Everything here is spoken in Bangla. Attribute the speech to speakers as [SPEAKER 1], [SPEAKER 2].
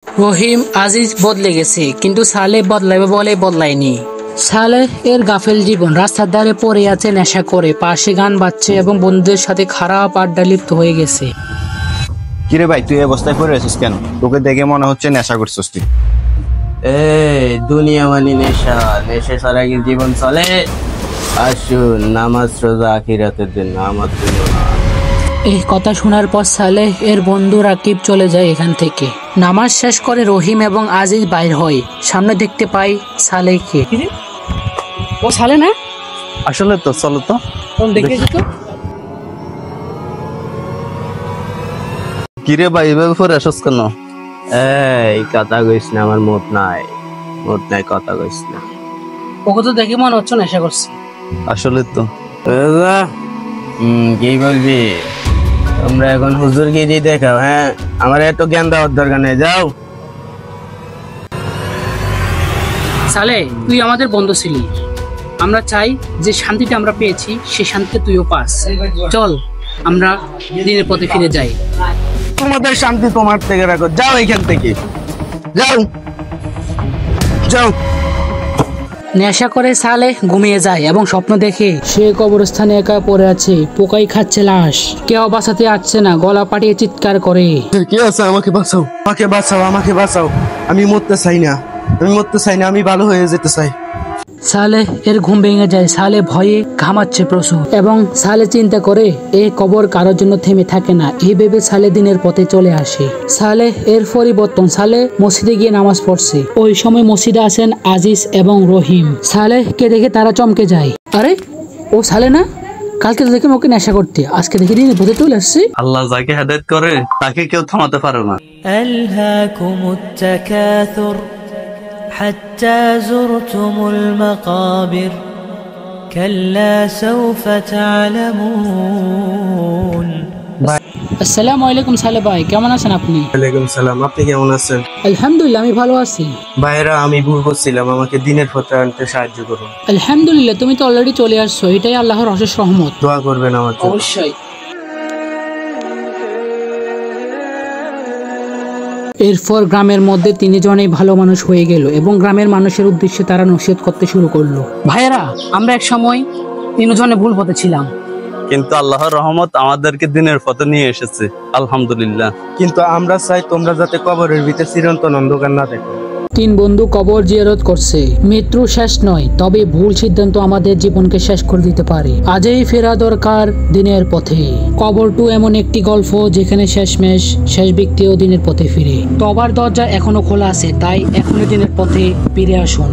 [SPEAKER 1] রহিম আজিজ বদলে গেছে, কিন্তু সালেহ বদলাবে বলে বদলায়নি। সালেহ এর গাফেল জীবন, রাস্তার ধারে পড়ে আছে নেশা করে, পাশে গান বাজছে এবং বন্ধুদের সাথে খারাপ আড্ডা লিপ্ত হয়ে গেছে।
[SPEAKER 2] কিরে ভাই, তুই এই অবস্থায় পড়ে আছিস কেন? তোকে দেখে মনে হচ্ছে নেশা করছিস তুই।
[SPEAKER 3] দুনিয়া মানে নেশা, নেশা ছাড়া কি জীবন চলে? আসুন, নামাজ রোজা আখিরাতের জন্য, আমার জন্য না।
[SPEAKER 1] এই কথা শোনার পর সালেহ এর বন্ধু রাকিব চলে যায় এখান থেকে। নামাজ শেষ করে রহিম এবং আজিজ বাইর হয়। সামনে দেখতে পাই সালেহকে। ও সালে না?
[SPEAKER 2] আসলে তো চলো তো
[SPEAKER 1] দেখেছি তো।
[SPEAKER 2] কিরে ভাই, এভাবে পড়ে আসিস কেন?
[SPEAKER 3] এই কথা কইস না, আমার মত নাই কথা কইস না।
[SPEAKER 1] ওকে তো দেখে মনে হচ্ছে নেশা করছে।
[SPEAKER 2] আসলে তো
[SPEAKER 3] কি বলবি? তোমরা এখন হুজুর কি দিয়ে দেখাও। হ্যাঁ, আমার এত জ্ঞান দেওয়ার দরকার নেই, যাও।
[SPEAKER 1] সালে, তুই আমাদের বন্ধু ছিলি। আমরা চাই যে শান্তিটা আমরা পেয়েছি সেই শান্তিটা তুইও পাস। চল আমরা দিনের পথে ফিরে যাই।
[SPEAKER 3] তোমাদের শান্তি তোমার থেকে রাখো, যাও এখান থেকে, যাও যাও।
[SPEAKER 1] নেশা করে সালেহ ঘুমিয়ে যায় এবং স্বপ্ন দেখে সে কবরস্থানে একা পড়ে আছে, পোকাই খাচ্ছে লাশ। কেউ বাঁচাতে আসছে না, গলা পাটিয়ে চিৎকার করে।
[SPEAKER 3] কে আছে? আমাকে বাঁচাও, আমাকে বাঁচাও, আমাকে বাঁচাও। আমি মরতে চাই না, আমি ভালো হয়ে যেতে চাই।
[SPEAKER 1] সালেহ এর ঘুম ভেঙে যায়। সালেহ ভয়ে ঘামাচ্ছে প্রচুর এবং সালেহ চিন্তা করে এই কবর কারোর জন্য থেমে থাকে না। এই ভেবে সালেহ দিনের পথে চলে আসে। সালেহ এর পরিবর্তন, সালেহ মসজিদে গিয়ে নামাজ পড়ছে। ওই সময় মসজিদে আছেন আজিজ এবং রহিম। সালেহকে দেখে তারা চমকে যায়। আরে, ও সালেহ না? কালকে তো দেখে ওকে নেশা করতে, আজকে দেখে দিনের পথে চলে আসছে।
[SPEAKER 2] আল্লাহ যাকে হেদায়েত করে তাকে কেউ থামাতে পারে না।
[SPEAKER 4] আলহাকুমুত তাকাসুর حتى زرتم المقابر كلا سوف تعلمون।
[SPEAKER 1] আসসালামু আলাইকুম সালেহ ভাই, কেমন আছেন আপনি?
[SPEAKER 3] ওয়ালাইকুম সালাম, আপনি কেমন আছেন?
[SPEAKER 1] আলহামদুলিল্লাহ, আমি ভালো আছি।
[SPEAKER 3] ভাইরা, আমি ভুল করছিলাম, আমাকে দিনের পথে আনতে সাহায্য করুন।
[SPEAKER 1] আলহামদুলিল্লাহ, তুমি তো অলরেডি চলে আসছো, এটাই আল্লাহর অশেষ রহমত।
[SPEAKER 3] দোয়া করবেন আমার জন্য।
[SPEAKER 1] অবশ্যই। এরপর গ্রামের মধ্যে তিনজনেই ভালো মানুষ হয়ে গেল এবং গ্রামের মানুষের উদ্দেশ্যে তারা নসিহত করতে শুরু করলো। ভাইয়েরা, আমরা এক সময় তিনজনে ভুল পথে ছিলাম,
[SPEAKER 2] কিন্তু আল্লাহর রহমত আমাদেরকে দিনের পথে নিয়ে এসেছে, আলহামদুলিল্লাহ।
[SPEAKER 3] কিন্তু আমরা চাই তোমরা যাতে কবরের ভিতরে চিরন্তন অন্ধকার না দেখো।
[SPEAKER 1] তিন বন্ধু কবর জিয়ারত করছে। মৃত্যু শেষ নয়, তবে ভুল সিদ্ধান্ত আমাদের জীবনকে শেষ করে দিতে পারে। আজই ফেরা দরকার দিনের পথে। কবর 2 এমন একটি গল্প যেখানে শেষমেশ শেষ ব্যক্তিও দিনের পথে ফিরে। তবার দরজা এখনো খোলা আছে, তাই এখনো দিনের পথে ফিরে আসুন।